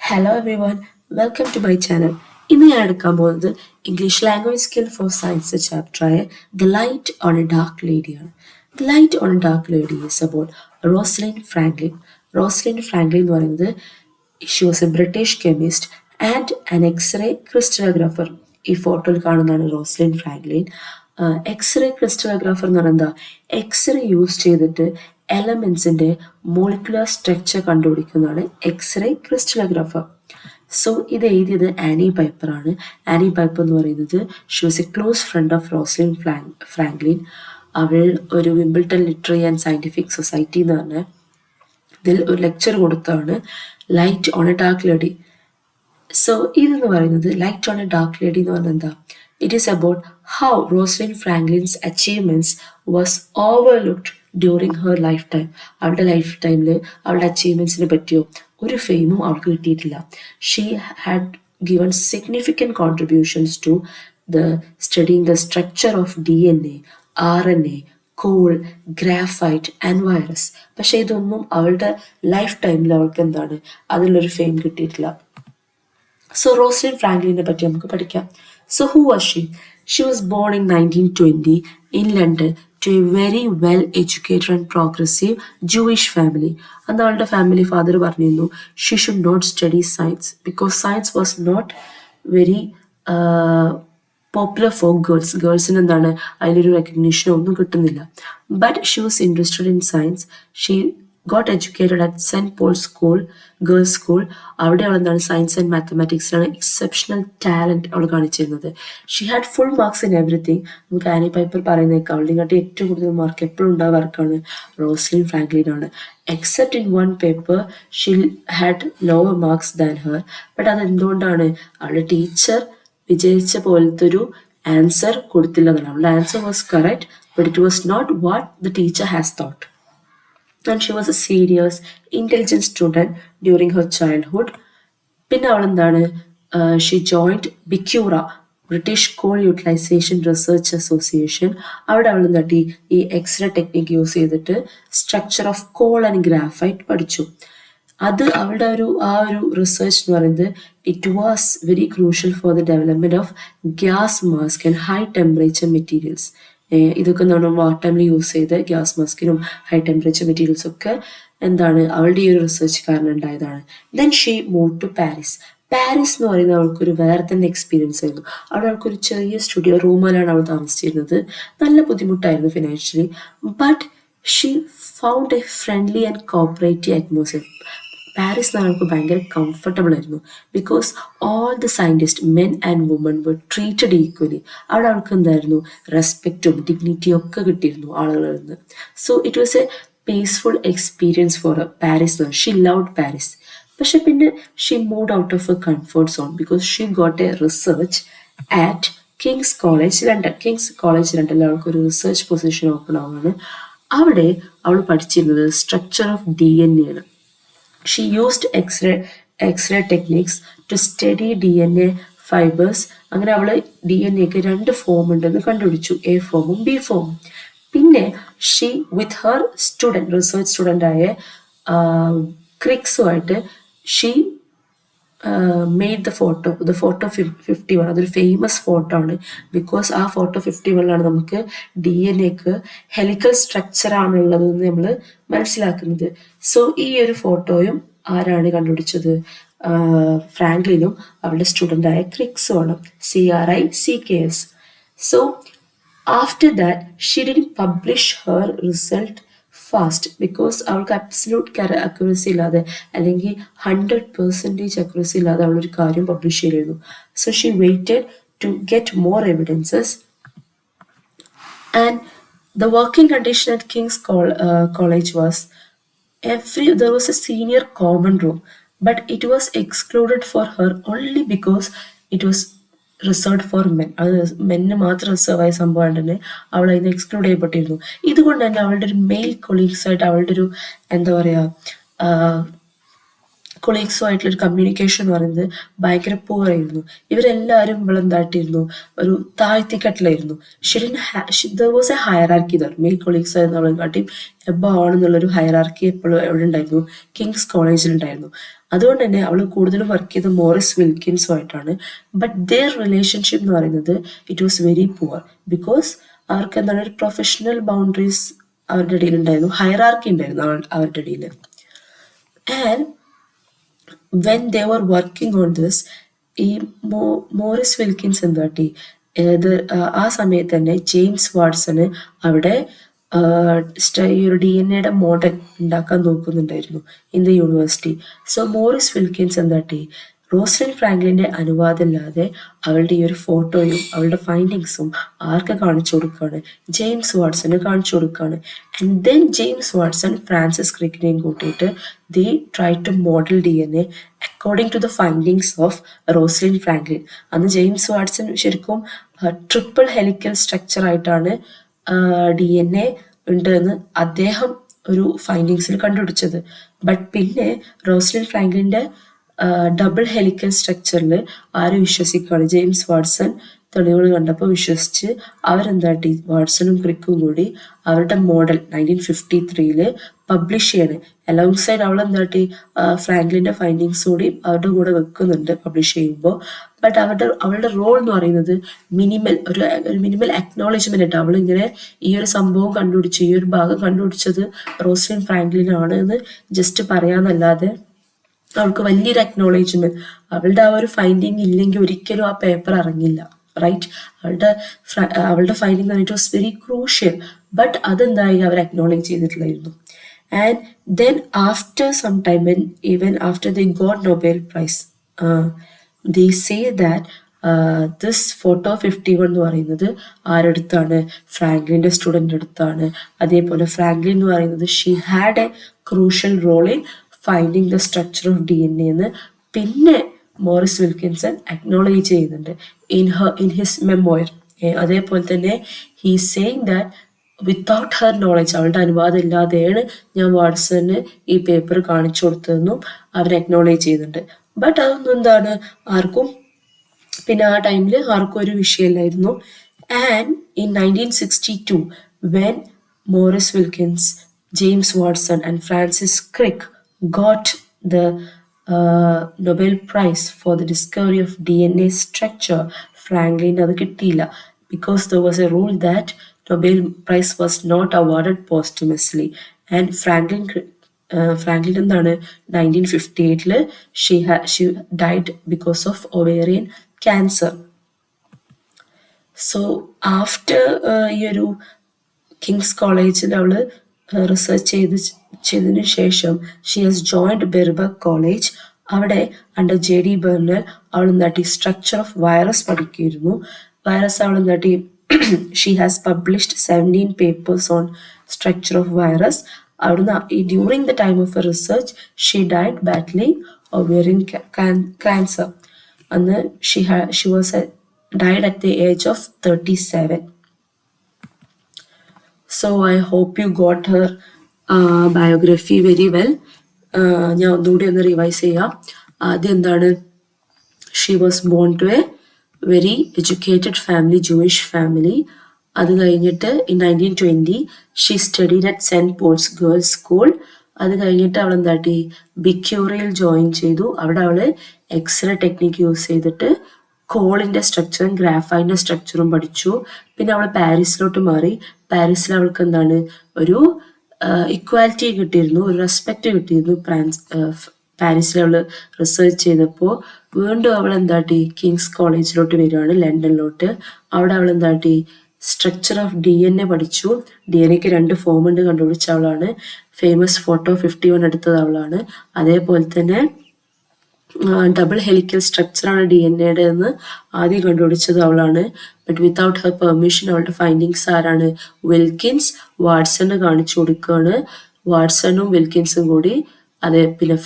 Hello everyone, welcome to my channel. ഇന്ന് ഞാൻ എടുക്കാൻ പോകുന്നത് English language skill for science ചാപ്റ്ററായ the light on a dark ലേഡിയാണ്. The light on a dark lady is about Rosalind Franklin. Rosalind Franklin എന്ന് പറയുന്നത് she was a British chemist and an x ray crystallographer. ഈ ഫോട്ടോയിൽ കാണുന്നതാണ് Roslin Franklin. X-ray ക്രിസ്റ്റലോഗ്രാഫർ എന്ന് പറയുന്നത് x ray use ചെയ്തിട്ട് എലമെന്റ്സിന്റെ മോളിക്കുലർ സ്ട്രക്ചർ കണ്ടുപിടിക്കുന്നതാണ് എക്സ്റേ ക്രിസ്റ്റലോഗ്രാഫർ. സോ ഇത് എഴുതിയത് ആനി പൈപ്പറാണ്. ആനി പൈപ്പർ എന്ന് പറയുന്നത് she was a close friend of Rosalind Franklin. അവൾ ഒരു Wimbledon literary and scientific society എന്ന് പറഞ്ഞ ഇതിൽ ഒരു ലെക്ചർ കൊടുത്താണ് light on a dark lady. So ഇതെന്ന് പറയുന്നത് light on a dark lady എന്ന് പറഞ്ഞാൽ എന്താ? It is about how Rosalind Franklin's achievements was overlooked during her lifetime. അവളുടെ ലൈഫ് ടൈമിൽ അവളുടെ അച്ചീവ്മെന്റ്സിനെ പറ്റിയോ ഒരു ഫെയിമും അവൾക്ക് കിട്ടിയിട്ടില്ല. She had given significant contributions to the studying the structure of DNA, RNA, call, graphite and virus. പക്ഷെ ഇതൊന്നും അവളുടെ ലൈഫ് ടൈമിൽ അവൾക്ക് എന്താണ് അതിലൊരു ഫെയിം കിട്ടിയിട്ടില്ല. സോ റോസ്ലിൻ ഫ്രാങ്ക്ലിനെ പറ്റി നമുക്ക് പഠിക്കാം. So who was she? She was born in 1920 in London to a very well educated and progressive Jewish family. അന്ന് അവളുടെ ഫാമിലി ഫാദർ പറഞ്ഞിരുന്നു she should not study science because science was not very popular for girls. ഗേൾസിന് എന്താണ് അതിലൊരു റെക്കഗ്നീഷനോ ഒന്നും കിട്ടുന്നില്ല. But she was interested in science. She got educated at Saint Paul school, girls school. അവിടെ അവൾ എന്താണ് സയൻസ് ആൻഡ് മാത്തമാറ്റിക്സിലാണ് എക്സെപ്ഷണൽ ടാലൻറ്റ് അവൾ കാണിച്ചിരുന്നത്. She had full marks in everything. നമുക്ക് ആനി പൈപ്പർ പറയുന്നേക്കാം അവളുടെ ഏറ്റവും കൂടുതൽ മാർക്ക് എപ്പോഴും ഉണ്ടാവാർക്കാണ് റോസ്ലിൻ ഫ്രാങ്ക്ലിൻ ആണ്. Except in one paper she had lower marks than her. But അതെന്തുകൊണ്ടാണ്? അവളുടെ ടീച്ചർ വിജയിച്ച പോലത്തെ ഒരു ആൻസർ കൊടുത്തില്ല എന്നാണ്. അവളുടെ answer was correct but it was not what the teacher has thought. And she was a serious, intelligent student during her childhood. പിന്നെ അവൾ എന്താണ് she joined BCURA, British coal utilisation research association. അവിടെ അവൾ എന്താട്ടി ഈ എക്സ്റേ ടെക്നിക്ക് യൂസ് ചെയ്തിട്ട് structure of coal and graphite പഠിച്ചു. അത് അവളുടെ ഒരു റിസർച്ച് എന്ന് പറയുന്നത് it was very crucial for the development of gas mask and high temperature materials. ഇതൊക്കെ നമ്മൾ വാർ ടൈമിൽ യൂസ് ചെയ്ത് ഗ്യാസ് മാസ്കിനും ഹൈ ടെമ്പറേച്ചർ മെറ്റീരിയൽസ് ഒക്കെ എന്താണ് അവളുടെ ഈ ഒരു റിസർച്ച് കാരണം ഉണ്ടായതാണ്. Then she move to Paris. Paris എന്ന് പറയുന്നത് അവൾക്കൊരു വേറെ തന്നെ എക്സ്പീരിയൻസ് ആയിരുന്നു. അവിടെ അവൾക്കൊരു ചെറിയ സ്റ്റുഡിയോ റൂമിലാണ് അവൾ താമസിച്ചിരുന്നത്. നല്ല ബുദ്ധിമുട്ടായിരുന്നു financially. But she found a friendly and cooperative atmosphere. Paris എന്ന് അവൾക്ക് ഭയങ്കര കംഫർട്ടബിൾ ആയിരുന്നു because all the scientist men and women were treated equally. അവിടെ അവൾക്ക് എന്തായിരുന്നു റെസ്പെക്റ്റും ഡിഗ്നിറ്റിയും ഒക്കെ കിട്ടിയിരുന്നു ആളുകളിൽ നിന്ന്. So it was a peaceful experience for Paris. She loved Paris. പക്ഷെ പിന്നെ she moved out of a comfort zone because she got a research at King's College London. King's College ലണ്ടനിൽ അവൾക്ക് ഒരു റിസർച്ച് പൊസിഷൻ ഓപ്പൺ ആവുകയാണ്. അവിടെ അവൾ പഠിച്ചിരുന്നത് structure of DNA ആണ്. She used X-ray techniques to study DNA fibers. അങ്ങനെ അവള് DNA-ക്ക് രണ്ട് ഫോം ഉണ്ടെന്ന് കണ്ടുപിടിച്ചു, എ ഫോമും ബി ഫോമും. പിന്നെ she with her student research student ആയ ക്രിക്സുമായിട്ട് ഷീ മെയ്ഡ് ദ ഫോട്ടോ 51. അതൊരു ഫേമസ് ഫോട്ടോ ആണ് ബിക്കോസ് ആ ഫോട്ടോ 51 നമുക്ക് DNA-ക്ക് ഹെലിക്കൽ സ്ട്രക്ചർ ആണുള്ളതെന്ന് നമ്മൾ മനസ്സിലാക്കുന്നത്. സോ ഈ ഒരു ഫോട്ടോയും ആരാണ് കണ്ടുപിടിച്ചത്? ഫ്രാങ്ക്ലിനും അവളുടെ സ്റ്റുഡൻ്റായ ക്രിക്സുമാണ്, CRICKS. So after that she did publish her result fast because അവൾക്ക് അബ്സല്യൂട്ട് അക്യുറസി ഇല്ലാതെ അല്ലെങ്കിൽ 100% അക്യുറസി ഇല്ലാതെ അവളൊരു കാര്യം പബ്ലിഷ് ചെയ്തിരുന്നു. So she waited to get more evidences. And the working condition at King's College was there was a senior common room, but it was excluded for her only because it was reserve four men. അത് മെന്നിന് മാത്രം reserve ആയ സംഭവം തന്നെ അവൾ അതിന് exclude ചെയ്യപ്പെട്ടിരുന്നു. ഇതുകൊണ്ട് തന്നെ അവളുടെ ഒരു മെയിൽ കൊളീഗ്സായിട്ട് അവളുടെ ഒരു എന്താ പറയുക കൊളീഗ്സുമായിട്ടുള്ളൊരു കമ്മ്യൂണിക്കേഷൻ എന്ന് പറയുന്നത് ഭയങ്കര പൂറായിരുന്നു. ഇവരെല്ലാവരും ഇവളെന്തായിട്ടിരുന്നു, ഒരു താഴ്ത്തിക്കെട്ടിലായിരുന്നു. There was a hierarchy there. Male colleagues ആയിരുന്നു അവളെക്കാട്ടിയും എബോ ആണെന്നുള്ളൊരു ഹയറാർക്കി എപ്പോഴും എവിടെ ഉണ്ടായിരുന്നു, കിങ്സ് കോളേജിലുണ്ടായിരുന്നു. അതുകൊണ്ട് തന്നെ അവൾ കൂടുതലും വർക്ക് ചെയ്ത് മോറിസ് വിൽക്കിൻസുമായിട്ടാണ്. ബട്ട് ദെയർ റിലേഷൻഷിപ്പ് എന്ന് പറയുന്നത് it was very poor. Because അവർക്ക് എന്താണ്, ഒരു പ്രൊഫഷണൽ ബൗണ്ടറീസ് അവരുടെ ഇടയിൽ ഉണ്ടായിരുന്നു, ഹയറാർക്കി ഉണ്ടായിരുന്നു അവരുടെ ഇടയിൽ. And when they were working on this, ഈ മോറിസ് വിൽക്കിൻസ് എന്താട്ടി ആ സമയത്ത് തന്നെ ജെയിംസ് വാട്സണ് അവിടെ ഈ ഒരു DNA മോഡൽ ഉണ്ടാക്കാൻ നോക്കുന്നുണ്ടായിരുന്നു in the university. So Morris Wilkins എന്താട്ടി, റോസ്ലിൻ ഫ്രാങ്ക്ലിന്റെ അനുവാദമില്ലാതെ അവളുടെ ഈ ഒരു ഫോട്ടോയും അവളുടെ ഫൈൻഡിങ്സും ആർക്ക് കാണിച്ചു കൊടുക്കുകയാണ്, ജെയിംസ് വാട്സന് കാണിച്ചു കൊടുക്കുകയാണ്. And then James Watson Francis ക്രിക്കിനെയും കൂട്ടിയിട്ട് they try to model DNA according to the findings of Rosalind Franklin. അന്ന് ജെയിംസ് വാട്സൺ ശരിക്കും ട്രിപ്പിൾ ഹെലിക്കൽ സ്ട്രക്ചർ ആയിട്ടാണ് DNA ഉണ്ട് എന്ന് അദ്ദേഹം ഒരു ഫൈൻഡിങ്സിൽ കണ്ടുപിടിച്ചത്. ബട്ട് പിന്നെ റോസ്ലിൻ ഫ്രാങ്ക്ലിന്റെ ഡബിൾ ഹെലിക്കൽ സ്ട്രക്ചറിൽ ആരും വിശ്വസിക്കുകയാണ്. ജെയിംസ് വാട്സൺ തെളിവുകൾ കണ്ടപ്പോൾ വിശ്വസിച്ച് അവരെന്താട്ടി, വാട്സണും ക്രിക്കും കൂടി അവരുടെ മോഡൽ 1953 പബ്ലിഷ് ചെയ്യാണ്. അലോങ് സൈഡ് അവളെന്താട്ടി ഫ്രാങ്ക്ലിന്റെ ഫൈൻഡിങ്സ് കൂടി അവരുടെ കൂടെ വെക്കുന്നുണ്ട് പബ്ലിഷ് ചെയ്യുമ്പോൾ. ബട്ട് അവളുടെ റോൾ എന്ന് പറയുന്നത് ഒരു മിനിമൽ അക്നോളജ്മെന്റ് ആയിട്ട് അവളിങ്ങനെ ഈ ഒരു സംഭവം കണ്ടുപിടിച്ചു, ഈ ഒരു ഭാഗം കണ്ടുപിടിച്ചത് റോസ്ലിൻ ഫ്രാങ്ക്ലിനാണ് എന്ന് ജസ്റ്റ് പറയാന്നല്ലാതെ അവൾക്ക് വലിയൊരു അക്നോളജ്മെന്റ്, അവളുടെ ആ ഒരു ഫൈൻഡിങ് ഇല്ലെങ്കിൽ ഒരിക്കലും ആ പേപ്പർ ഇറങ്ങില്ല. റൈറ്റ്, അവളുടെ finding it was very crucial. But അതെന്തായി അവർ അക്നോളജ് ചെയ്തിട്ടില്ലായിരുന്നു. And then after some time, even after they got Nobel prize, they say that this photo 51 എന്ന് പറയുന്നത് ആരടുത്താണ്, ഫ്രാങ്ക്ലിന്റെ സ്റ്റുഡന്റ് അടുത്താണ്. അതേപോലെ ഫ്രാങ്ക്ലിൻ എന്ന് പറയുന്നത് she had a crucial role in finding the structure of DNA എന്ന് പിന്നെ മോറിസ് വിൽക്കിൻസൺ അക്നോളജ് ചെയ്യുന്നുണ്ട് in his memoir. അതേപോലെ തന്നെ he saying that without her knowledge, അവളുടെ അനുവാദം ഇല്ലാതെയാണ് ഞാൻ വാട്സണ് ഈ പേപ്പർ കാണിച്ചു കൊടുത്തതെന്നും അവർ അക്നോളജ് ചെയ്യുന്നുണ്ട്. ബട്ട് അതൊന്നും എന്താണ് ആർക്കും പിന്നെ ആ ടൈമിൽ ആർക്കും ഒരു വിഷയമല്ലായിരുന്നു. And in 1962 when Morris Wilkins, James Watson and Francis Crick got the Nobel Prize for the discovery of DNA structure, Franklin അത് കിട്ടിയില്ല. Because there was a rule that Nobel Prize was not awarded posthumously. And Franklin എന്താണ് 1958 she died because of ovarian cancer. So after ഈ ഒരു Kings കോളേജിൽ അവള് research ചെയ്തതിനു ശേഷം she has joined Birkbeck college. അവിടെ അണ്ടർ JD ബെർണൽ അവൾ എന്താട്ടി സ്ട്രക്ചർ ഓഫ് വൈറസ് പഠിക്കുമായിരുന്നു. വൈറസ് അവൾ എന്താട്ടി she has published 17 papers on structure of virus. അവിടുന്ന് during the time of research she died battling ovarian cancer. അന്ന് she was died at the age of 37. So I hope you got her biography very well. ഞാൻ ഒന്നുകൂടി ഒന്ന് revise ചെയ്യാം. ആദ്യം എന്താണ്, she was born to a very educated family, Jewish family. അത് കഴിഞ്ഞിട്ട് in 1920 she studied at saint Paul's girls school. അത് കഴിഞ്ഞിട്ട് അവൾ എന്താട്ടി ബിക്യൂറിയിൽ ജോയിൻ ചെയ്തു. അവിടെ അവള് എക്സ്റേ ടെക്നിക്ക് യൂസ് ചെയ്തിട്ട് കോളിന്റെ സ്ട്രക്ചറും ഗ്രാഫൈന്റെ സ്ട്രക്ചറും പഠിച്ചു. പിന്നെ അവൾ പാരീസിലോട്ട് മാറി. പാരീസിൽ അവൾക്ക് എന്താണ് ഒരു ഇക്വാലിറ്റി കിട്ടിയിരുന്നു, ഒരു റെസ്പെക്ട് കിട്ടിയിരുന്നു. പാരീസിൽ അവള് റിസർച്ച് ചെയ്തപ്പോൾ വീണ്ടും അവൾ എന്താട്ടി കിങ്സ് കോളേജിലോട്ട് വരികയാണ്, ലണ്ടനിലോട്ട്. അവിടെ അവൾ എന്താട്ടി സ്ട്രക്ചർ ഓഫ് DNA പഠിച്ചു. DNAക്ക് 2 ഫോം ഉണ്ട് കണ്ടുപിടിച്ച അവളാണ്. ഫേമസ് ഫോട്ടോ 51 എടുത്തത് അവളാണ്. അതേപോലെ തന്നെ ഡബിൾ ഹെലിക്കൽ സ്ട്രക്ചറാണ് DNA എന്ന് ആദ്യം കണ്ടുപിടിച്ചത് അവളാണ്. ബട്ട് വിത്തൗട്ട് ഹെർ പെർമിഷൻ അവളുടെ ഫൈൻഡിങ്സ് ആരാണ്, വിൽക്കിൻസ് വാട്സണ് കാണിച്ചു കൊടുക്കുകയാണ്. വാട്സണും വിൽക്കിൻസും കൂടി പിന്നെ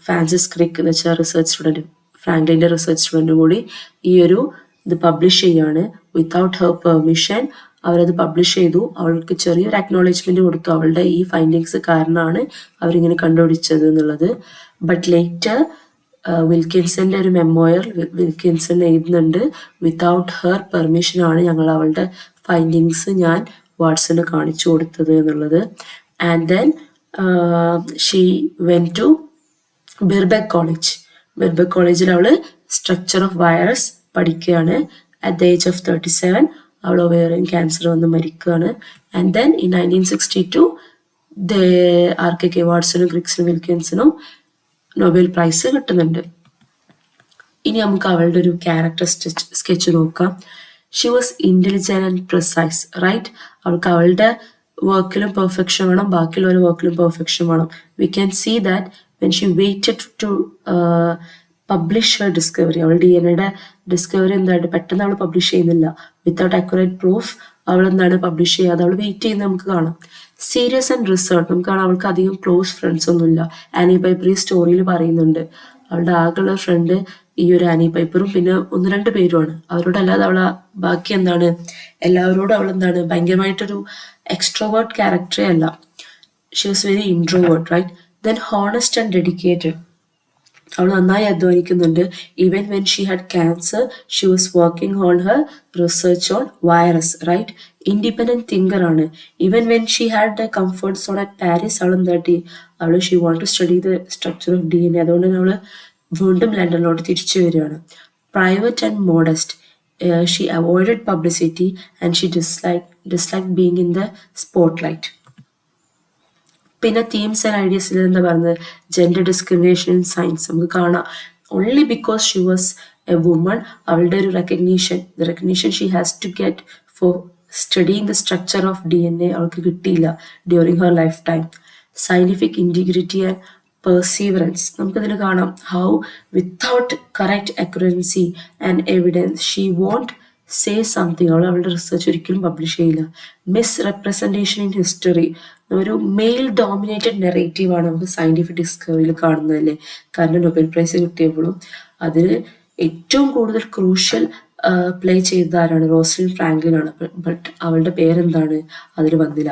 ഫ്രാൻസിസ് ക്രിക്ക് എന്ന് വെച്ചാൽ റിസർച്ച് സ്റ്റുഡൻറ്റ്, ഫ്രാങ്ക്ലിൻ്റെ റിസർച്ച് സ്റ്റുഡൻറ്റും കൂടി ഈ ഒരു ഇത് പബ്ലിഷ് ചെയ്യാണ് വിത്തൗട്ട് ഹെർ പെർമിഷൻ. അവരത് പബ്ലിഷ് ചെയ്തു. അവൾക്ക് ചെറിയൊരു അക്നോളജ്മെന്റ് കൊടുത്തു, അവളുടെ ഈ ഫൈൻഡിങ്സ് കാരണമാണ് അവരിങ്ങനെ കണ്ടുപിടിച്ചത് എന്നുള്ളത്. ബട്ട് ലേറ്റർ വിൽക്കിൻസന്റെ ഒരു മെമ്മോയർ വിൽക്കിൻസൺ എഴുതുന്നുണ്ട്, വിത്തൗട്ട് ഹെർ പെർമിഷൻ ആണ് ഞങ്ങൾ അവളുടെ ഫൈൻഡിങ്സ് ഞാൻ വാട്സന് കാണിച്ചു കൊടുത്തത് എന്നുള്ളത്. And then she went to Birkbeck college. Birkbeck കോളേജിൽ അവള് സ്ട്രക്ചർ ഓഫ് വൈറസ് പഠിക്കുകയാണ്. അറ്റ് ദ ഏജ് ഓഫ് 37 അവൾ ഒവേറിയൻ ക്യാൻസർ വന്ന് മരിക്കുകയാണ്. ആൻഡ് ദെൻ ഇൻ 1962 ആർക്കൊക്കെ വാട്സണും ക്രിക്സിനും വിൽക്കിൻസണും നൊബേൽ പ്രൈസ് കിട്ടുന്നുണ്ട്. ഇനി നമുക്ക് അവളുടെ ഒരു ക്യാരക്ടർ സ്കെച്ച് നോക്കാം. She was intelligent and precise, right? അവൾക്ക് അവളുടെ വർക്കിലും പെർഫെക്ഷൻ വേണം, ബാക്കിയുള്ള വർക്കിലും പെർഫെക്ഷൻ വേണം. We can see that when she waited to publish her discovery. അവൾ DNA ഡിസ്കവറി എന്തായിട്ട് പെട്ടെന്ന് അവൾ പബ്ലിഷ് ചെയ്യുന്നില്ല. വിത്തൗട്ട് അക്യുറേറ്റ് പ്രൂഫ് അവൾ എന്താണ് പബ്ലിഷ് ചെയ്യാതെ അവൾ വെയിറ്റ് ചെയ്യുന്നത് നമുക്ക് കാണാം. സീരിയസ് ആൻഡ് റിസർട്ട് നമുക്ക് കാണാം. അവൾക്ക് അധികം ക്ലോസ് ഫ്രണ്ട്സ് ഒന്നുമില്ല. ആനി പൈപ്പർ ഈ സ്റ്റോറിയിൽ പറയുന്നുണ്ട്, അവളുടെ ആകെയുള്ള ഫ്രണ്ട് ഈ ഒരു ആനി പൈപ്പറും പിന്നെ 1-2 പേരുമാണ്. അവരോടല്ലാതെ അവൾ ബാക്കി എന്താണ് എല്ലാവരോടും അവൾ എന്താണ് ഭയങ്കരമായിട്ടൊരു എക്സ്ട്രോവേർട്ട് ക്യാരക്ടറേ അല്ല. She was very introvert, right? Then honest and dedicated. അവൾ നന്നായി അധ്വാനിക്കുന്നുണ്ട്. Even when she had cancer she was working on her research on virus, right? Independent thinker ആണ്. Even when she had a comfort zone at Paris അവൾ എന്താട്ടി she want to study the structure of DNA. അതുകൊണ്ട് തന്നെ അവൾ വീണ്ടും ലണ്ടനിലോട്ട് തിരിച്ചു വരികയാണ്. Private and modest. She avoided publicity and she dislike being in the spotlight. പിന്നെ തീംസ് ആൻഡ് ഐഡിയസിൽ എന്താ പറയുന്നത്, ജെൻഡർ ഡിസ്ക്രിമിനേഷൻ ഇൻ സയൻസ് നമുക്ക് കാണാം. Only because she was a woman അവളുടെ ഒരു recognition she has to get for studying the structure of DNA അവൾക്ക് കിട്ടിയില്ല during her lifetime. Scientific integrity and perseverance നമുക്കിതിൽ കാണാം. How without correct accurancy and evidence she won't say something. അവളുടെ research ഒരിക്കലും publish ചെയ്യില്ല. Misrepresentation in history. ഒരു male dominated narrative ആണ് നമുക്ക് സയന്റിഫിക് ഡിസ്കവറിയിൽ കാണുന്നതല്ലേ. കാരണം നൊബേൽ പ്രൈസ് കിട്ടിയപ്പോഴും അതിൽ ഏറ്റവും കൂടുതൽ ക്രൂഷ്യൽ പ്ലേ ചെയ്ത ആരാണ്? റോസലിൻ ഫ്രാങ്ക്ലിൻ ആണ്. ബട്ട് അവളുടെ പേരെന്താണ് അതിൽ വന്നില്ല.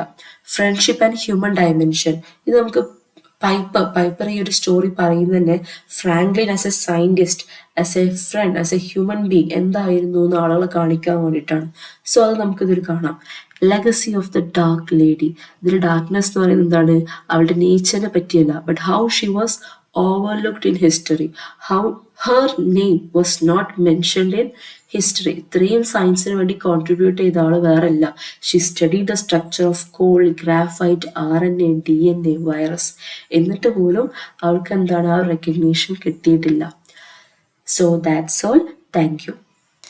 Friendship and human dimension. ഇത് നമുക്ക് പൈപ്പർ ഈ ഒരു സ്റ്റോറി പറയുന്നത് തന്നെ Franklin as a scientist, as a friend, as a human being എന്തായിരുന്നു എന്ന് ആളുകളെ കാണിക്കാൻ വേണ്ടിയിട്ടാണ്. സോ അത് നമുക്കിതിൽ കാണാം. Legacy of the dark lady. ഇതിൽ ഡാർക്ക്നെസ് എന്ന് പറയുന്നത് എന്താണ്? അവളുടെ നേച്ചറിനെ പറ്റിയല്ല, but how she was overlooked in history, how her name was not mentioned in history. ഇത്രയും സയൻസിന് വേണ്ടി കോൺട്രിബ്യൂട്ട് ചെയ്ത ആള് വേറല്ല. She study the structure of coal, graphite, RNA, DNA, virus. എന്നിട്ട് പോലും അവൾക്ക് എന്താണ് ആ റെക്കഗ്നീഷൻ കിട്ടിയിട്ടില്ല. So that's all. Thank U.